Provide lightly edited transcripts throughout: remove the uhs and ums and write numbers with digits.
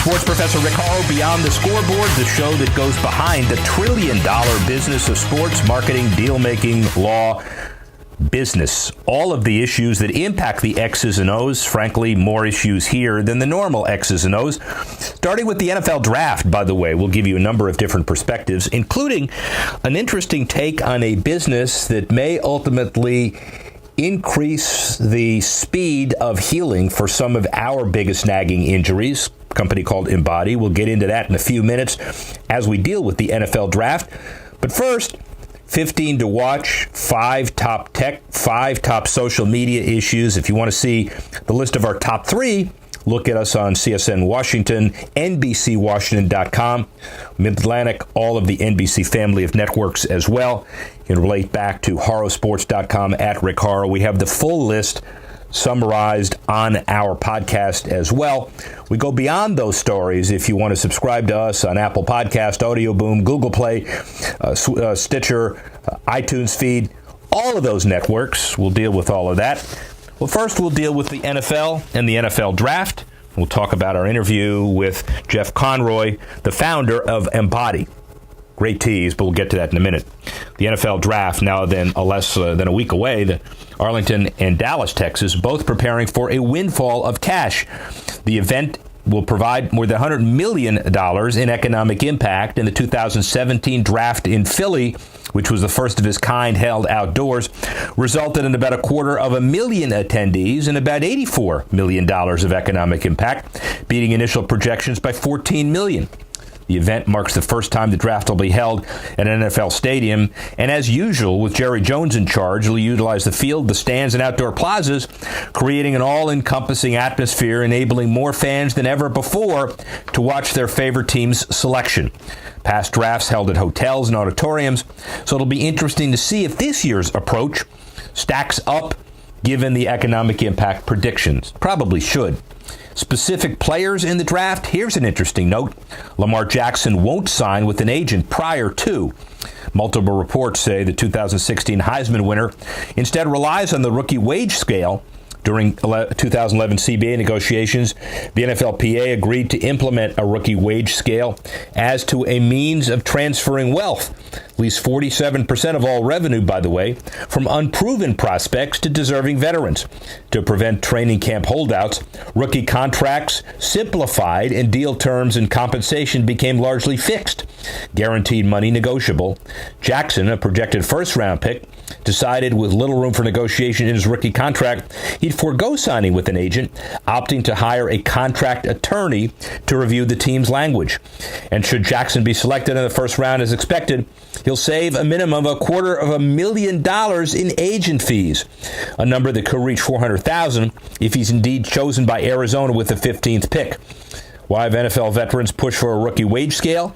Sports Professor Rick Horrow, Beyond the Scoreboard, the show that goes behind the trillion-dollar business of sports, marketing, deal-making, law, business. All of the issues that impact the X's and O's, frankly, more issues here than the normal X's and O's. Starting with the NFL draft, by the way, we'll give you a number of different perspectives, including an interesting take on a business that may ultimately increase the speed of healing for some of our biggest nagging injuries. A company called Embody. We'll get into that in a few minutes as we deal with the NFL draft. But first, 15 to watch, 5 top tech, 5 top social media issues. If you want to see the list of our top 3, look at us on CSN Washington, NBCWashington.com, Mid-Atlantic, all of the NBC family of networks as well. You can relate back to HorrowSports.com at Rick Horrow. We have the full list summarized on our podcast as well. We go beyond those stories. If you want to subscribe to us on Apple Podcast, Audio Boom, Google Play, Stitcher, iTunes feed, all of those networks, we'll deal with all of that. Well, first we'll deal with the NFL and the NFL draft. We'll talk about our interview with Jeff Conroy, the founder of Embody. Great tease, but we'll get to that in a minute. The NFL draft now then less than a week away. The Arlington and Dallas, Texas, both preparing for a windfall of cash. The event will provide more than $100 million in economic impact, and the 2017 draft in Philly, which was the first of its kind held outdoors, resulted in about 250,000 attendees and about $84 million of economic impact, beating initial projections by $14 million. The event marks the first time the draft will be held at an NFL stadium, and as usual, with Jerry Jones in charge, he'll utilize the field, the stands, and outdoor plazas, creating an all-encompassing atmosphere, enabling more fans than ever before to watch their favorite team's selection. Past drafts held at hotels and auditoriums, so it'll be interesting to see if this year's approach stacks up given the economic impact predictions. Probably should. Specific players in the draft, here's an interesting note. Lamar Jackson won't sign with an agent prior to. Multiple reports say the 2016 Heisman winner instead relies on the rookie wage scale. During 2011 CBA negotiations, the NFLPA agreed to implement a rookie wage scale as to a means of transferring wealth. At least 47% of all revenue, by the way, from unproven prospects to deserving veterans. To prevent training camp holdouts, rookie contracts simplified and deal terms and compensation became largely fixed. Guaranteed money negotiable. Jackson, a projected first-round pick, decided with little room for negotiation in his rookie contract, he'd forego signing with an agent, opting to hire a contract attorney to review the team's language. And should Jackson be selected in the first round as expected, he'll save a minimum of $250,000 in agent fees, a number that could reach $400,000 if he's indeed chosen by Arizona with the 15th pick. Why have NFL veterans pushed for a rookie wage scale?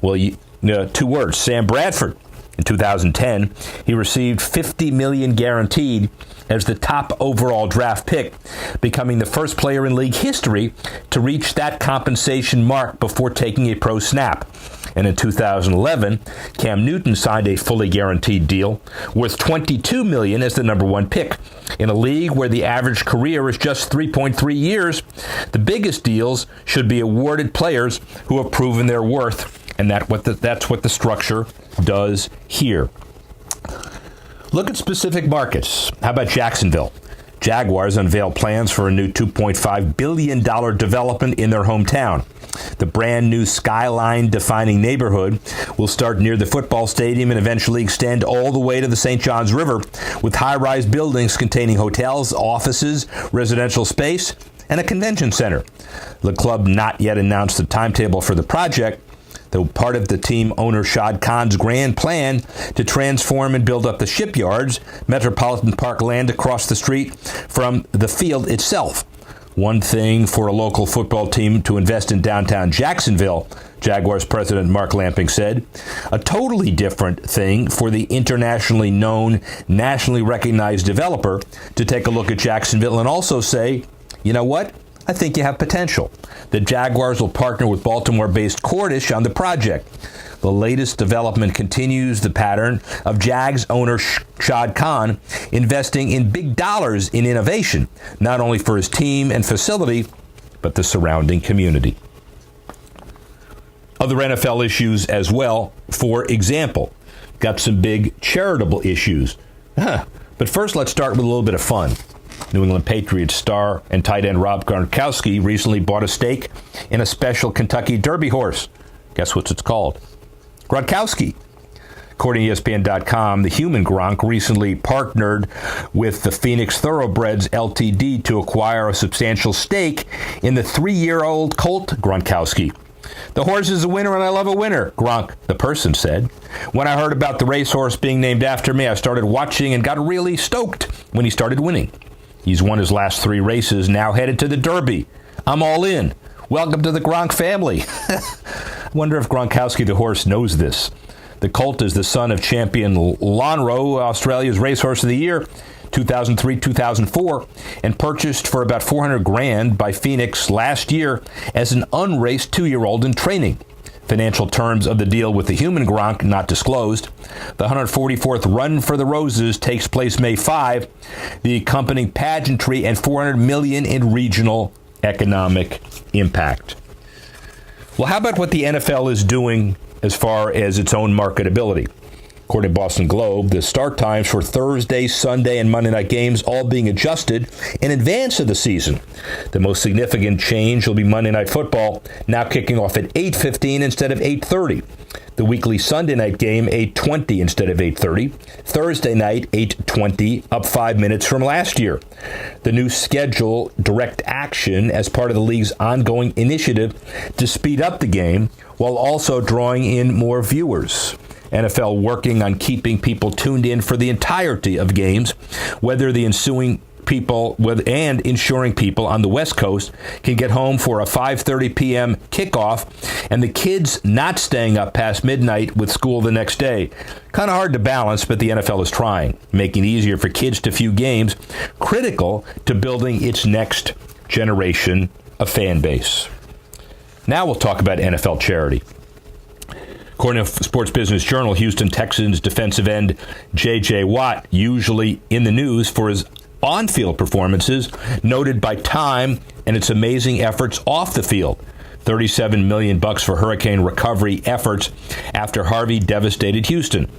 Well, 2 words, Sam Bradford. In 2010, he received $50 million guaranteed as the top overall draft pick, becoming the first player in league history to reach that compensation mark before taking a pro snap. And in 2011, Cam Newton signed a fully guaranteed deal worth $22 million as the number 1 pick. In a league where the average career is just 3.3 years, the biggest deals should be awarded players who have proven their worth. And that's what the structure does here. Look at specific markets. How about Jacksonville? Jaguars unveiled plans for a new $2.5 billion development in their hometown. The brand new skyline-defining neighborhood will start near the football stadium and eventually extend all the way to the St. Johns River, with high-rise buildings containing hotels, offices, residential space, and a convention center. The club not yet announced the timetable for the project, though part of the team owner Shad Khan's grand plan to transform and build up the shipyards, Metropolitan Park land across the street from the field itself. One thing for a local football team to invest in downtown Jacksonville, Jaguars president Mark Lamping said. A totally different thing for the internationally known, nationally recognized developer to take a look at Jacksonville and also say, you know what? I think you have potential. The Jaguars will partner with Baltimore-based Cordish on the project. The latest development continues the pattern of Jags owner Shad Khan investing in big dollars in innovation, not only for his team and facility, but the surrounding community. other NFL issues as well. For example, got some big charitable issues. But first, let's start with a little bit of fun. New England Patriots star and tight end Rob Gronkowski recently bought a stake in a special Kentucky Derby horse. Guess what it's called? Gronkowski. According to ESPN.com, the human Gronk recently partnered with the Phoenix Thoroughbreds Ltd. To acquire a substantial stake in the 3-year-old colt Gronkowski. The horse is a winner and I love a winner, Gronk, the person, said. When I heard about the racehorse being named after me, I started watching and got really stoked when he started winning. He's won his last 3 races, now headed to the Derby. I'm all in. Welcome to the Gronk family. I wonder if Gronkowski the horse knows this. The colt is the son of champion Horrow, Australia's racehorse of the year, 2003-2004, and purchased for about $400,000 by Phoenix last year as an unraced 2-year-old in training. Financial terms of the deal with the human Gronk not disclosed. The 144th Run for the Roses takes place May 5. The accompanying pageantry and $400 million in regional economic impact. Well, how about what the NFL is doing as far as its own marketability? According to Boston Globe, the start times for Thursday, Sunday, and Monday night games all being adjusted in advance of the season. The most significant change will be Monday Night Football, now kicking off at 8:15 instead of 8:30. The weekly Sunday night game, 8:20 instead of 8:30. Thursday night, 8:20, up 5 minutes from last year. The new schedule, direct action as part of the league's ongoing initiative to speed up the game while also drawing in more viewers. NFL working on keeping people tuned in for the entirety of games, whether the ensuing people and ensuring people on the West Coast can get home for a 5:30 p.m. kickoff and the kids not staying up past midnight with school the next day. Kind of hard to balance, but the NFL is trying, making it easier for kids to view games, critical to building its next generation of fan base. Now we'll talk about NFL charity. According to Sports Business Journal, Houston Texans defensive end J.J. Watt, usually in the news for his on-field performances, noted by Time and its amazing efforts off the field. $37 million for hurricane recovery efforts after Harvey devastated Houston.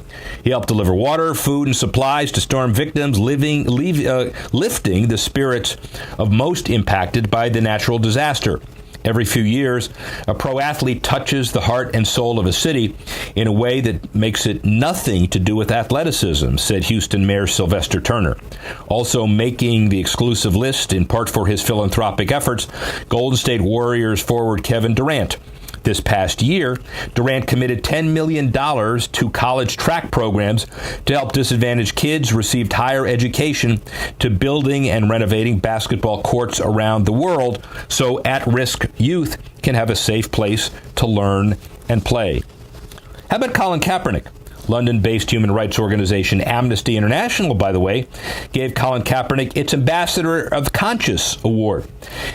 He helped deliver water, food, and supplies to storm victims, lifting the spirits of most impacted by the natural disaster. Every few years, a pro athlete touches the heart and soul of a city in a way that makes it nothing to do with athleticism, said Houston Mayor Sylvester Turner. Also making the exclusive list, in part for his philanthropic efforts, Golden State Warriors forward Kevin Durant. This past year, Durant committed $10 million to college track programs to help disadvantaged kids receive higher education, to building and renovating basketball courts around the world so at-risk youth can have a safe place to learn and play. How about Colin Kaepernick? London-based human rights organization Amnesty International, by the way, gave Colin Kaepernick its Ambassador of Conscience Award.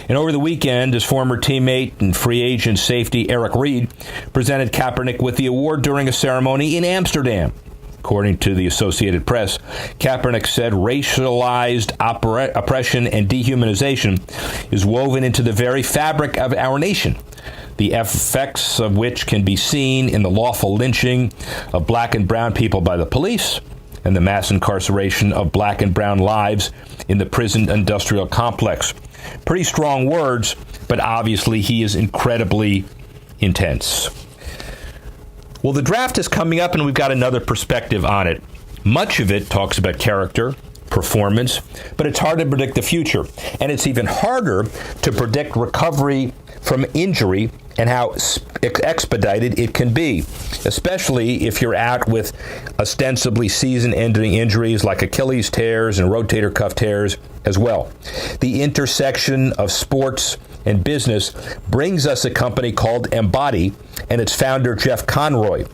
And over the weekend, his former teammate and free agent safety Eric Reid presented Kaepernick with the award during a ceremony in Amsterdam. According to the Associated Press, Kaepernick said racialized oppression and dehumanization is woven into the very fabric of our nation, the effects of which can be seen in the lawful lynching of black and brown people by the police and the mass incarceration of black and brown lives in the prison industrial complex. Pretty strong words, but obviously he is incredibly intense. Well, the draft is coming up, and we've got another perspective on it. Much of it talks about character, performance, but it's hard to predict the future. And it's even harder to predict recovery from injury and how expedited it can be, especially if you're out with ostensibly season-ending injuries like Achilles tears and rotator cuff tears as well. The intersection of sports and business brings us a company called Embody and its founder Jeff Conroy,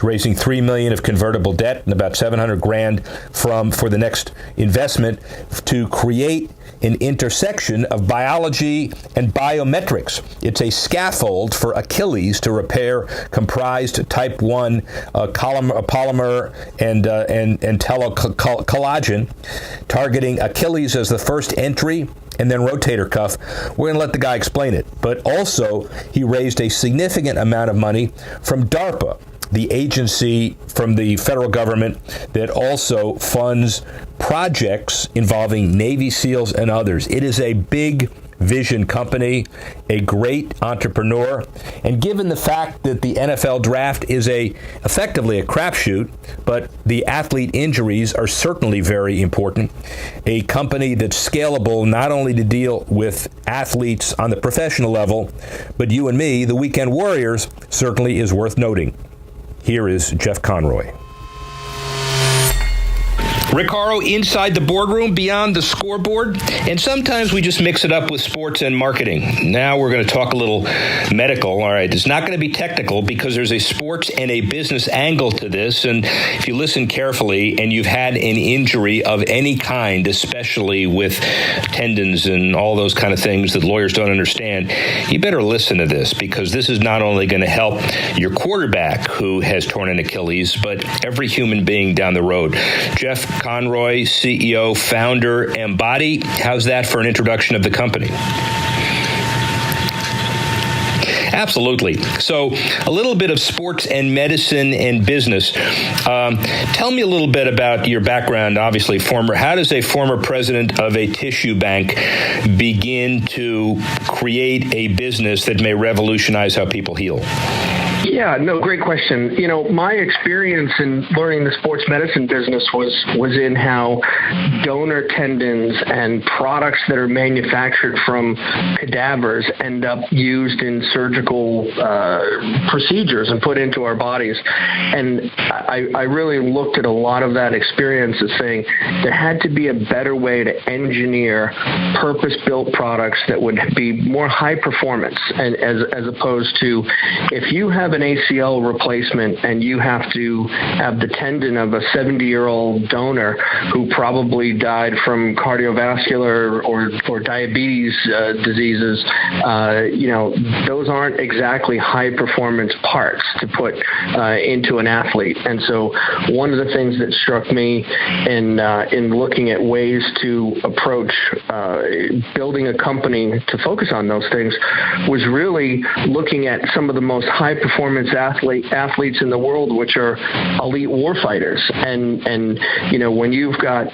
raising $3 million of convertible debt and about $700,000 for the next investment to create an intersection of biology and biometrics. It's a scaffold for Achilles to repair comprised type 1 polymer and telecollagen, targeting Achilles as the first entry and then rotator cuff. We're going to let the guy explain it. But also, he raised a significant amount of money from DARPA, the agency from the federal government that also funds projects involving Navy SEALs and others. It is a big vision company, a great entrepreneur, and given the fact that the NFL draft is effectively a crapshoot, but the athlete injuries are certainly very important, a company that's scalable not only to deal with athletes on the professional level, but you and me, the weekend warriors, certainly is worth noting. Here is Jeff Conroy. Rick Horrow, inside the boardroom, beyond the scoreboard, and sometimes we just mix it up with sports and marketing. Now we're going to talk a little medical. All right, it's not going to be technical because there's a sports and a business angle to this, and if you listen carefully and you've had an injury of any kind, especially with tendons and all those kind of things that lawyers don't understand, you better listen to this because this is not only going to help your quarterback who has torn an Achilles, but every human being down the road. Jeff Conroy, CEO, founder, Embody. How's that for an introduction of the company? Absolutely. So a little bit of sports and medicine and business. Tell me a little bit about your background, obviously how does a former president of a tissue bank begin to create a business that may revolutionize how people heal? Yeah, no, great question. You know, my experience in learning the sports medicine business was in how donor tendons and products that are manufactured from cadavers end up used in surgical procedures and put into our bodies. And I really looked at a lot of that experience as saying there had to be a better way to engineer purpose-built products that would be more high performance, and as opposed to if you have an ACL replacement and you have to have the tendon of a 70-year-old donor who probably died from cardiovascular or diabetes diseases, those aren't exactly high-performance parts to put into an athlete. And so one of the things that struck me in looking at ways to approach building a company to focus on those things was really looking at some of the most high-performance athletes in the world, which are elite warfighters. And when you've got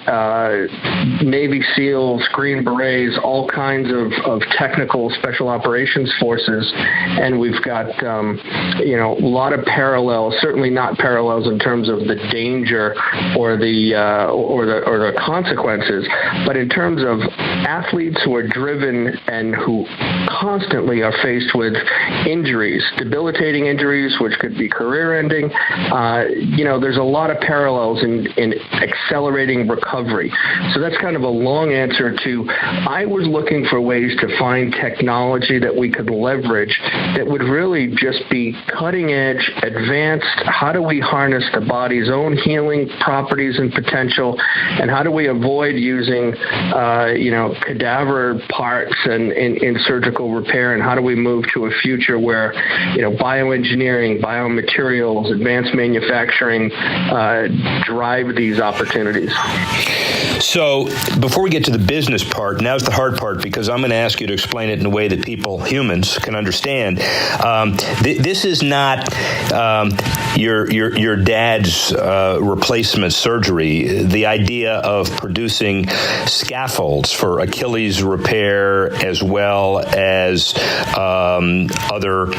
Navy SEALs, Green Berets, all kinds of technical special operations forces, and we've got a lot of parallels, certainly not parallels in terms of the danger or the consequences, but in terms of athletes who are driven and who constantly are faced with injuries, debilitating injuries, which could be career-ending. There's a lot of parallels in accelerating recovery. So that's kind of a long answer to, I was looking for ways to find technology that we could leverage that would really just be cutting edge, advanced. How do we harness the body's own healing properties and potential, and how do we avoid using, cadaver parts and in surgical repair, and how do we move to a future where, bioengineering, biomaterials, advanced manufacturing drive these opportunities. So before we get to the business part, now's the hard part, because I'm going to ask you to explain it in a way that humans can understand. This is not your dad's replacement surgery. The idea of producing scaffolds for Achilles repair as well as other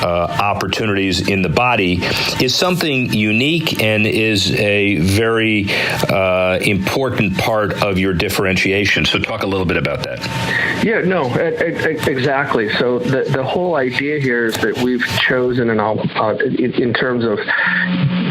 opportunities in the body is something unique and is a very important part of your differentiation. So talk a little bit about that. Yeah, no, exactly. So the whole idea here is that we've chosen, and in terms of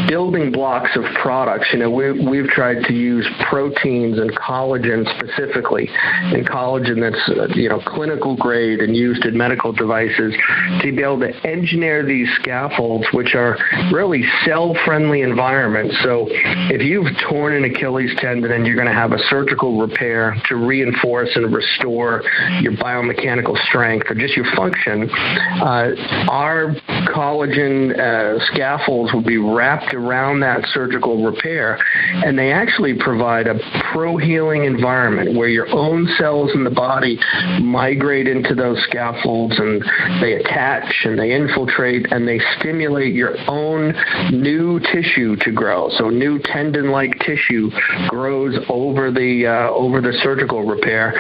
building blocks of products. We've tried to use proteins and collagen specifically, and collagen that's clinical grade and used in medical devices, to be able to engineer these scaffolds, which are really cell-friendly environments. So if you've torn an Achilles tendon and you're going to have a surgical repair to reinforce and restore your biomechanical strength or just your function, our collagen scaffolds will be wrapped around that surgical repair, and they actually provide a pro-healing environment where your own cells in the body migrate into those scaffolds, and they attach and they infiltrate and they stimulate your own new tissue to grow. So new tendon-like tissue grows over the surgical repair.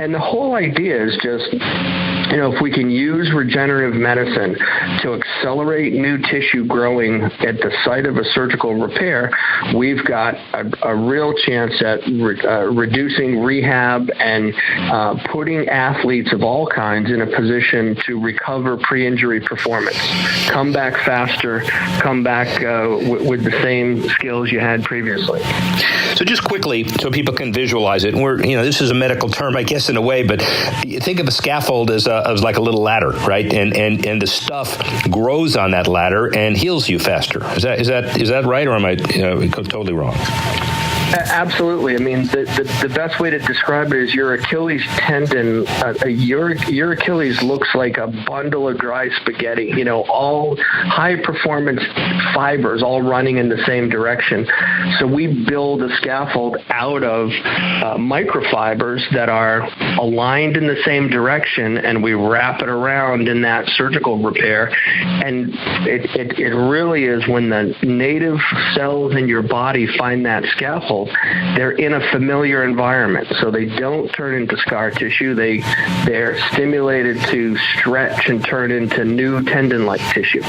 And the whole idea is just, if we can use regenerative medicine to accelerate new tissue growing at the site of a surgical repair, we've got a real chance at reducing rehab and putting athletes of all kinds in a position to recover pre-injury performance, come back faster, come back with the same skills you had previously. So just quickly, so people can visualize it, this is a medical term, I guess, in a way, but think of a scaffold as like a little ladder, right? And the stuff grows on that ladder and heals you faster. Is that right, or am I totally wrong? Absolutely. I mean, the best way to describe it is your Achilles tendon. Your Achilles looks like a bundle of dry spaghetti. All high performance fibers all running in the same direction. So we build a scaffold out of microfibers that are aligned in the same direction, and we wrap it around in that surgical repair. And it really is when the native cells in your body find that scaffold, they're in a familiar environment, so they don't turn into scar tissue. They're stimulated to stretch and turn into new tendon-like tissue.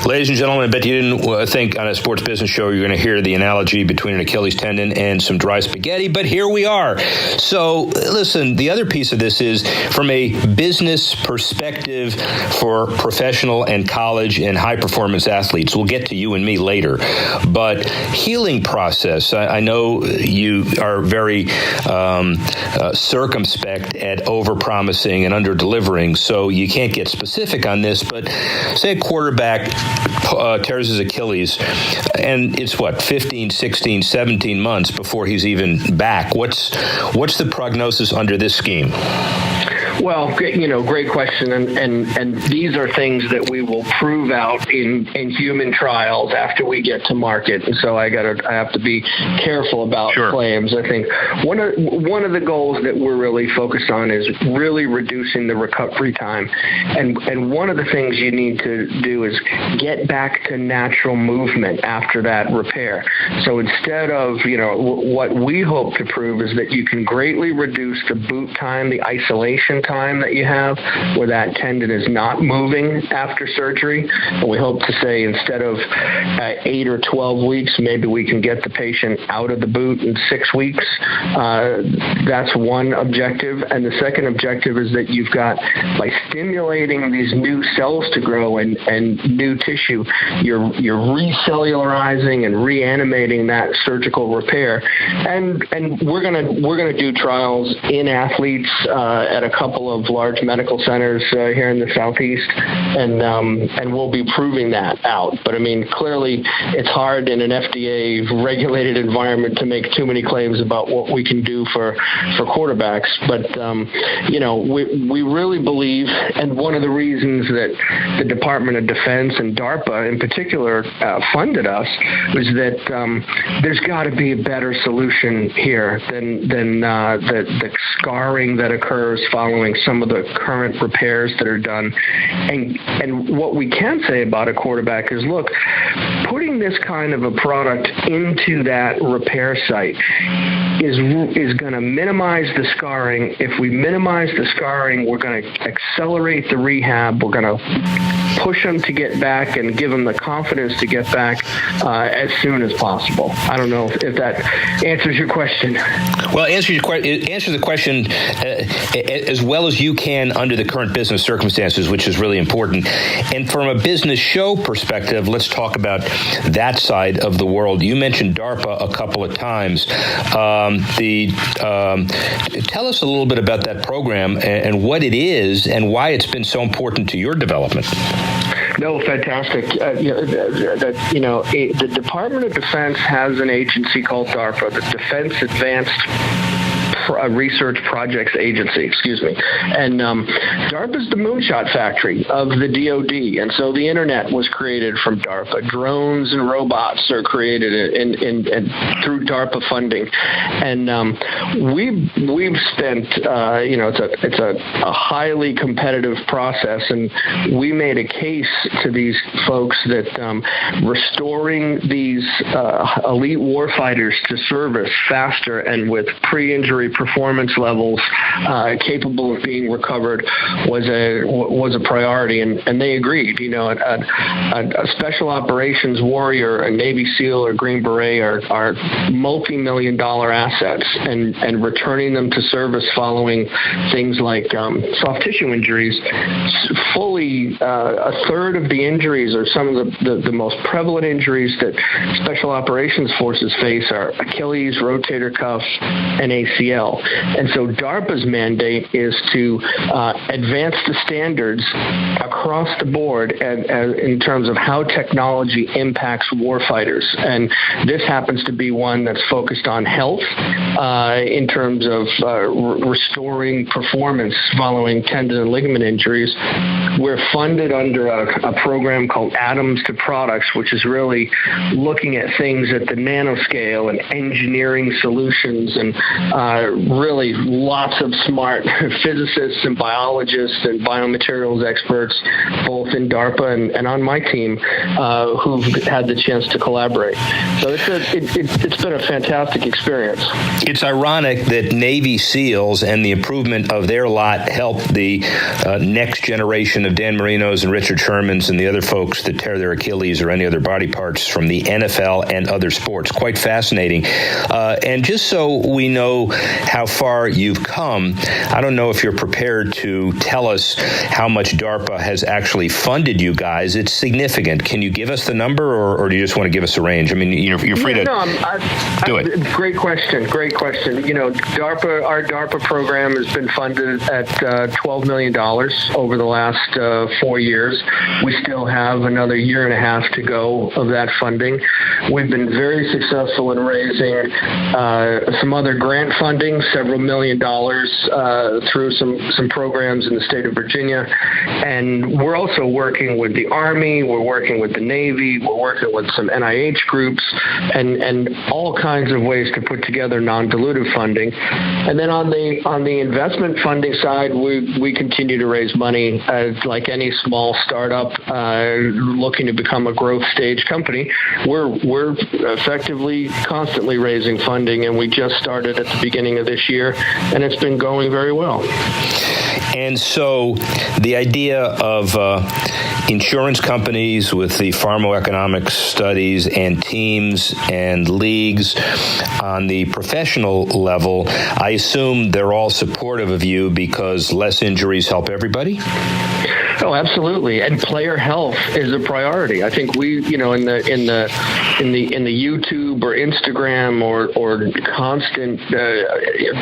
Ladies and gentlemen, I bet you didn't think on a sports business show you're going to hear the analogy between an Achilles tendon and some dry spaghetti, but here we are. So, listen, the other piece of this is from a business perspective for professional and college and high-performance athletes. We'll get to you and me later. But healing process, I know you are very circumspect at over-promising and under-delivering, so you can't get specific on this, but say a quarterback tears his Achilles, and it's 15, 16, 17 months before he's even back. What's the prognosis under this scheme? Well, great question, and these are things that we will prove out in human trials after we get to market. And so I have to be careful about claims. I think one of the goals that we're really focused on is really reducing the recovery time, and one of the things you need to do is get back to natural movement after that repair. So instead of what we hope to prove is that you can greatly reduce the boot time, the isolation time that you have where that tendon is not moving after surgery. And we hope to say instead of 8 or 12 weeks, maybe we can get the patient out of the boot in 6 weeks. That's one objective. And the second objective is that you've got, by stimulating these new cells to grow and new tissue, you're recellularizing and reanimating that surgical repair. And we're gonna do trials in athletes at a couple of large medical centers here in the Southeast, and we'll be proving that out. But I mean, clearly, it's hard in an FDA-regulated environment to make too many claims about what we can do for quarterbacks. But we really believe, and one of the reasons that the Department of Defense and DARPA in particular funded us was that there's got to be a better solution here than the scarring that occurs following some of the current repairs that are done. And what we can say about a quarterback is, look, putting this kind of a product into that repair site is going to minimize the scarring. If we minimize the scarring, we're going to accelerate the rehab. We're going to push them to get back and give them the confidence to get back as soon as possible. I don't know if that answers your question. Well, answer the question as well well as you can under the current business circumstances, which is really important. And from a business show perspective, let's talk about that side of the world. You mentioned DARPA a couple of times. Tell us a little bit about that program and what it is and why it's been so important to your development. No, fantastic. The Department of Defense has an agency called DARPA, the Defense Advanced Research Projects Agency, and DARPA is the moonshot factory of the DoD, and so the internet was created from DARPA. Drones and robots are created through DARPA funding, and we've spent it's a highly competitive process, and we made a case to these folks that restoring these elite warfighters to service faster and with pre-injury performance levels capable of being recovered was a priority, and they agreed. A special operations warrior, a Navy SEAL or Green Beret are multi-million-dollar assets, and returning them to service following things like soft tissue injuries, fully a third of the injuries or some of the most prevalent injuries that special operations forces face are Achilles, rotator cuff, and ACL. And so DARPA's mandate is to advance the standards across the board in terms of how technology impacts warfighters. And this happens to be one that's focused on health in terms of restoring performance following tendon and ligament injuries. We're funded under a program called Atoms to Products, which is really looking at things at the nanoscale and engineering solutions, and really lots of smart physicists and biologists and biomaterials experts, both in DARPA and on my team, who've had the chance to collaborate. So it's been a fantastic experience. It's ironic that Navy SEALs and the improvement of their lot helped the next generation of Dan Marinos and Richard Shermans and the other folks that tear their Achilles or any other body parts from the NFL and other sports. Quite fascinating. And just so we know how far you've come, I don't know if you're prepared to tell us how much DARPA has actually funded you guys. It's significant. Can you give us the number, or do you just want to give us a range? I mean, you're free to do it. Great question. Our DARPA program has been funded at $12 million over the last 4 years. We still have another year and a half to go of that funding. We've been very successful in raising some other grant funding, several $1 million through some programs in the state of Virginia. And we're also working with the Army, we're working with the Navy, we're working with some NIH groups, and all kinds of ways to put together non-dilutive funding. And then on the investment funding side, we continue to raise money like any small startup looking to become a growth stage company. We're effectively constantly raising funding, and we just started at the beginning of this year, and it's been going very well. And so the idea of insurance companies with the pharmacoeconomic studies and teams and leagues on the professional level, I assume they're all supportive of you because less injuries help everybody? Oh, absolutely. And player health is a priority. I think we, in the YouTube or Instagram or constant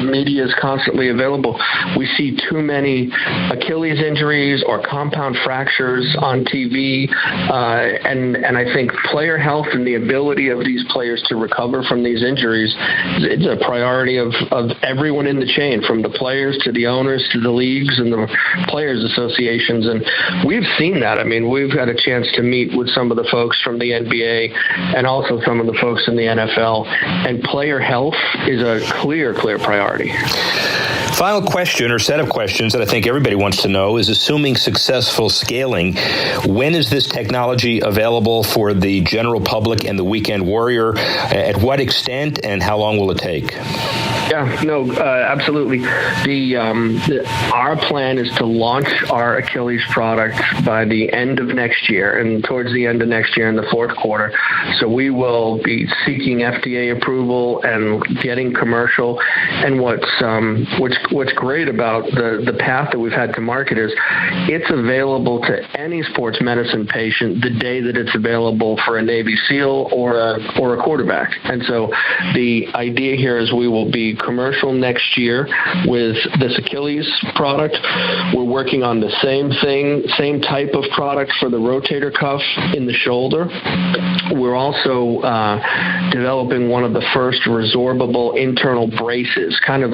media is constantly available. We see too many Achilles injuries or compound fractures on TV, and I think player health and the ability of these players to recover from these injuries is a priority of everyone in the chain, from the players to the owners to the leagues and the players associations. And we've seen that. I mean, we've had a chance to meet with some of the folks from the NBA and also some of the folks in the NFL, and player health is a clear priority. Final question or set of questions that I think everybody wants to know is, assuming successful scaling, when is this technology available for the general public and the weekend warrior? At what extent, and how long will it take? Yeah, no, absolutely. Our plan is to launch our Achilles product by the end of next year, and towards the end of next year in the fourth quarter. So we will be seeking FDA approval and getting commercial. And what's great about the path that we've had to market is it's available to any sports medicine patient the day that it's available for a Navy SEAL or a quarterback. And so the idea here is we will be commercial next year with this Achilles product. We're working on the same type of product for the rotator cuff in the shoulder. We're also developing one of the first resorbable internal braces, kind of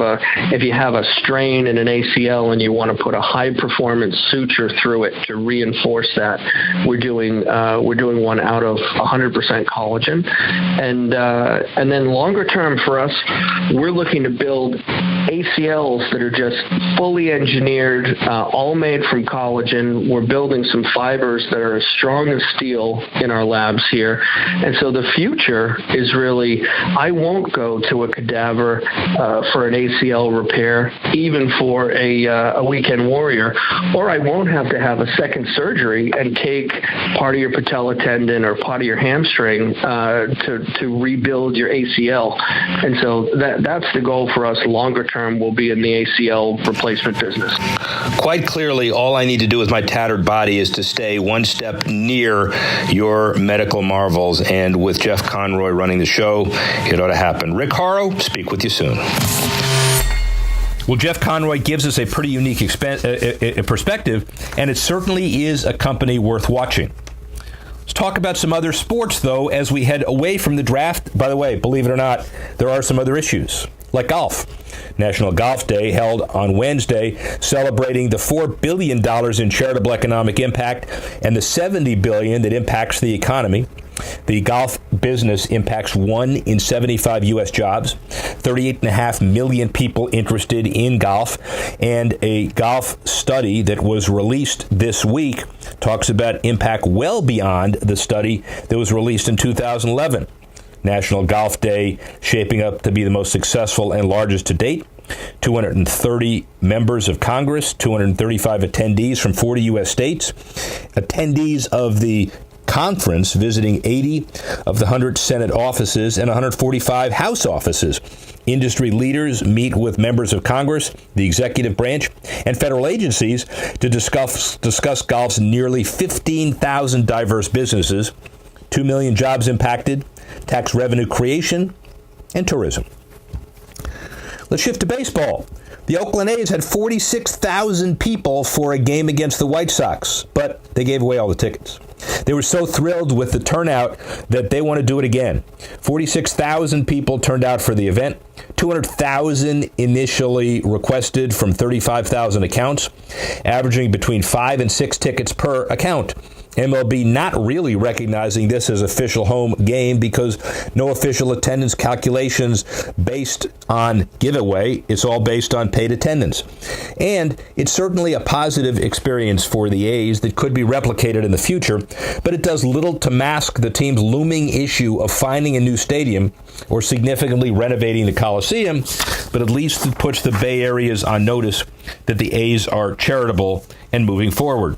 if you have a strain in an ACL and you want to put a high performance suture through it to reinforce that. We're doing one out of 100% collagen. And then longer term for us, we're looking to build ACLs that are just fully engineered, all made from collagen. We're building some fibers that are as strong as steel in our labs here. And so the future is really, I won't go to a cadaver for an ACL repair, even for a weekend warrior, or I won't have to have a second surgery and take part of your patella tendon or part of your hamstring to rebuild your ACL. And so that's the goal for us longer term, will be in the ACL replacement business. Quite clearly, all I need to do with my tattered body is to stay one step near your medical marvels. And with Jeff Conroy running the show, it ought to happen. Rick Horrow, speak with you soon. Well, Jeff Conroy gives us a pretty unique perspective, and it certainly is a company worth watching. Let's talk about some other sports, though, as we head away from the draft. By the way, believe it or not, there are some other issues, like golf. National Golf Day held on Wednesday, celebrating the $4 billion in charitable economic impact and the $70 billion that impacts the economy. The golf business impacts 1 in 75 U.S. jobs, 38.5 million people interested in golf, and a golf study that was released this week talks about impact well beyond the study that was released in 2011. National Golf Day shaping up to be the most successful and largest to date. 230 members of Congress, 235 attendees from 40 U.S. states, attendees of the conference visiting 80 of the 100 Senate offices and 145 House offices. Industry leaders meet with members of Congress, the executive branch, and federal agencies to discuss golf's nearly 15,000 diverse businesses, 2 million jobs impacted, tax revenue creation, and tourism. Let's shift to baseball. The Oakland A's had 46,000 people for a game against the White Sox, but they gave away all the tickets. They were so thrilled with the turnout that they want to do it again. 46,000 people turned out for the event. 200,000 initially requested from 35,000 accounts, averaging between 5 and 6 tickets per account. MLB not really recognizing this as official home game because no official attendance calculations based on giveaway. It's all based on paid attendance. And it's certainly a positive experience for the A's that could be replicated in the future, but it does little to mask the team's looming issue of finding a new stadium or significantly renovating the Coliseum, but at least it puts the Bay Areas on notice that the A's are charitable and moving forward.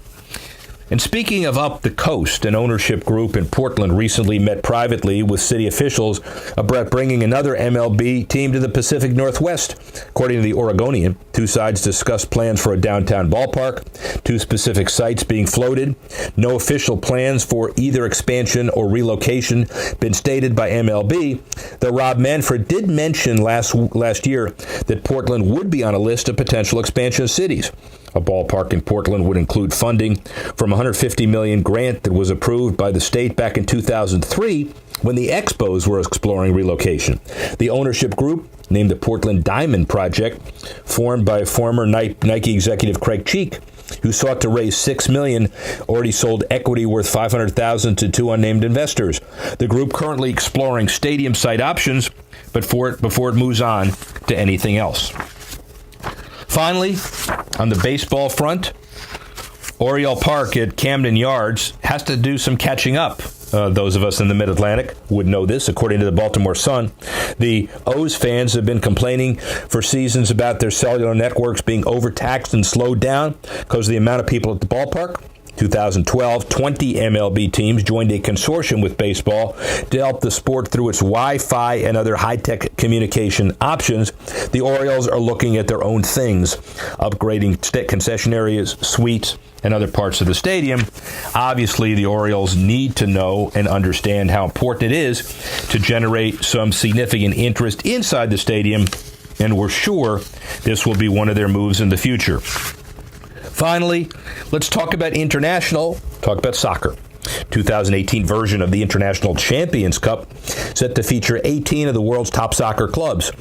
And speaking of up the coast, an ownership group in Portland recently met privately with city officials about bringing another MLB team to the Pacific Northwest. According to the Oregonian, two sides discussed plans for a downtown ballpark, 2 specific sites being floated. No official plans for either expansion or relocation been stated by MLB, though Rob Manfred did mention last year that Portland would be on a list of potential expansion cities. A ballpark in Portland would include funding from a $150 million grant that was approved by the state back in 2003 when the Expos were exploring relocation. The ownership group, named the Portland Diamond Project, formed by former Nike executive Craig Cheek, who sought to raise $6 million, already sold equity worth $500,000 to 2 unnamed investors. The group currently exploring stadium site options, but before it moves on to anything else. Finally, on the baseball front, Oriole Park at Camden Yards has to do some catching up. Those of us in the Mid-Atlantic would know this. According to the Baltimore Sun, the O's fans have been complaining for seasons about their cellular networks being overtaxed and slowed down because of the amount of people at the ballpark. 2012, 20 MLB teams joined a consortium with baseball to help the sport through its Wi-Fi and other high-tech communication options. The Orioles are looking at their own things, upgrading concession areas, suites, and other parts of the stadium. Obviously, the Orioles need to know and understand how important it is to generate some significant interest inside the stadium, and we're sure this will be one of their moves in the future. Finally, let's talk about soccer. 2018 version of the International Champions Cup set to feature 18 of the world's top soccer clubs.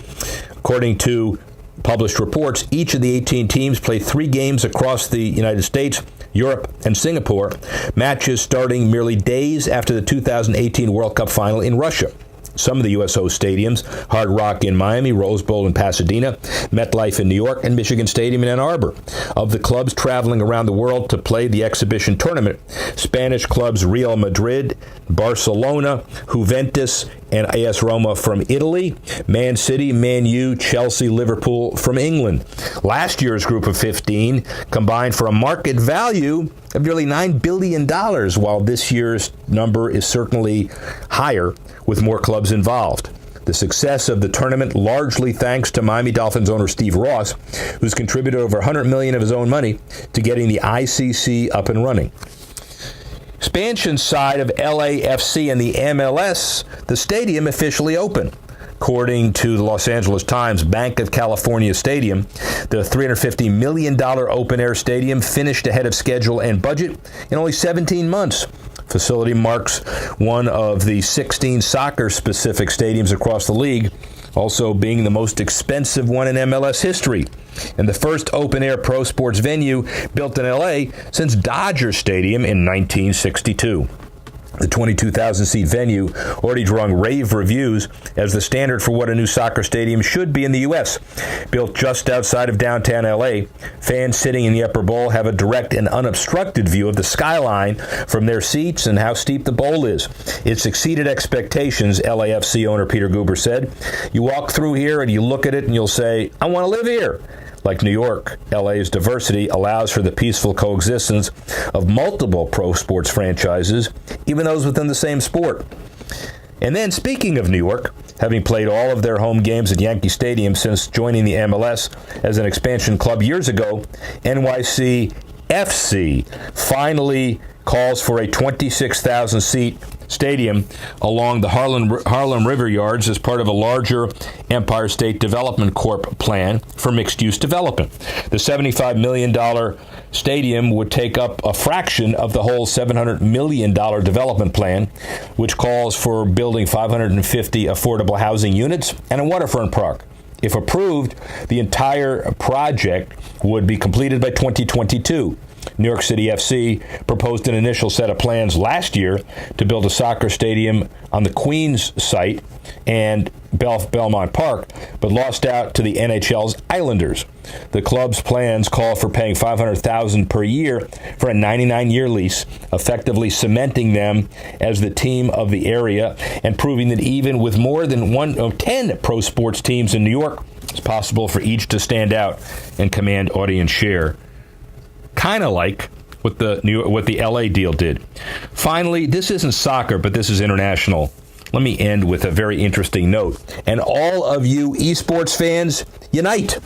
According to published reports, each of the 18 teams play 3 games across the United States, Europe, and Singapore, matches starting merely days after the 2018 World Cup final in Russia. Some of the USO stadiums, Hard Rock in Miami, Rose Bowl in Pasadena, MetLife in New York, and Michigan Stadium in Ann Arbor. Of the clubs traveling around the world to play the exhibition tournament, Spanish clubs Real Madrid, Barcelona, Juventus, and AS Roma from Italy, Man City, Man U, Chelsea, Liverpool from England. Last year's group of 15 combined for a market value of nearly $9 billion, while this year's number is certainly higher with more clubs involved. The success of the tournament largely thanks to Miami Dolphins owner Steve Ross, who's contributed over $100 million of his own money to getting the ICC up and running. Expansion side of LAFC and the MLS, the stadium officially open. According to the Los Angeles Times, Bank of California Stadium, the $350 million open-air stadium finished ahead of schedule and budget in only 17 months. Facility marks one of the 16 soccer-specific stadiums across the league, also being the most expensive one in MLS history, and the first open-air pro sports venue built in L.A. since Dodger Stadium in 1962. The 22,000-seat venue already drawing rave reviews as the standard for what a new soccer stadium should be in the U.S. Built just outside of downtown L.A., fans sitting in the upper bowl have a direct and unobstructed view of the skyline from their seats and how steep the bowl is. It's exceeded expectations, LAFC owner Peter Guber said. You walk through here and you look at it and you'll say, I want to live here. Like New York, LA's diversity allows for the peaceful coexistence of multiple pro sports franchises, even those within the same sport. And then, speaking of New York, having played all of their home games at Yankee Stadium since joining the MLS as an expansion club years ago, NYC FC finally calls for a 26,000-seat stadium along the Harlem River Yards as part of a larger Empire State Development Corp plan for mixed-use development. The $75 million stadium would take up a fraction of the whole $700 million development plan, which calls for building 550 affordable housing units and a waterfront park. If approved, the entire project would be completed by 2022. New York City FC proposed an initial set of plans last year to build a soccer stadium on the Queens site and Belmont Park, but lost out to the NHL's Islanders. The club's plans call for paying $500,000 per year for a 99-year lease, effectively cementing them as the team of the area and proving that even with more than 10 pro sports teams in New York, it's possible for each to stand out and command audience share. Kind of like what the LA deal did. Finally, this isn't soccer, but this is international. Let me end with a very interesting note. And all of you esports fans, unite!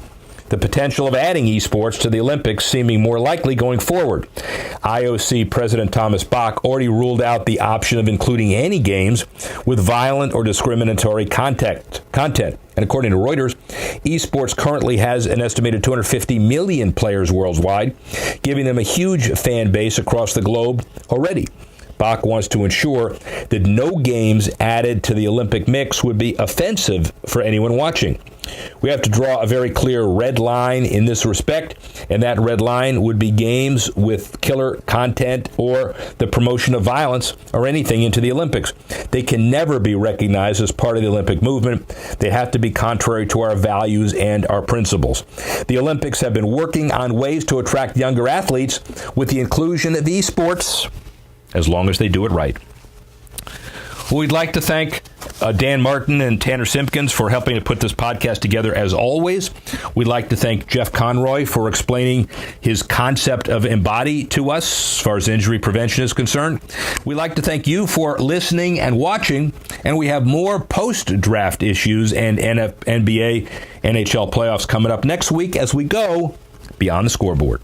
The potential of adding esports to the Olympics seeming more likely going forward. IOC President Thomas Bach already ruled out the option of including any games with violent or discriminatory content. And according to Reuters, esports currently has an estimated 250 million players worldwide, giving them a huge fan base across the globe already. Bach wants to ensure that no games added to the Olympic mix would be offensive for anyone watching. We have to draw a very clear red line in this respect, and that red line would be games with killer content or the promotion of violence or anything into the Olympics. They can never be recognized as part of the Olympic movement. They have to be contrary to our values and our principles. The Olympics have been working on ways to attract younger athletes with the inclusion of esports, as long as they do it right. We'd like to thank Dan Martin and Tanner Simpkins for helping to put this podcast together as always. We'd like to thank Jeff Conroy for explaining his concept of Embody to us as far as injury prevention is concerned. We'd like to thank you for listening and watching, and we have more post-draft issues and NBA, NHL playoffs coming up next week as we go Beyond the Scoreboard.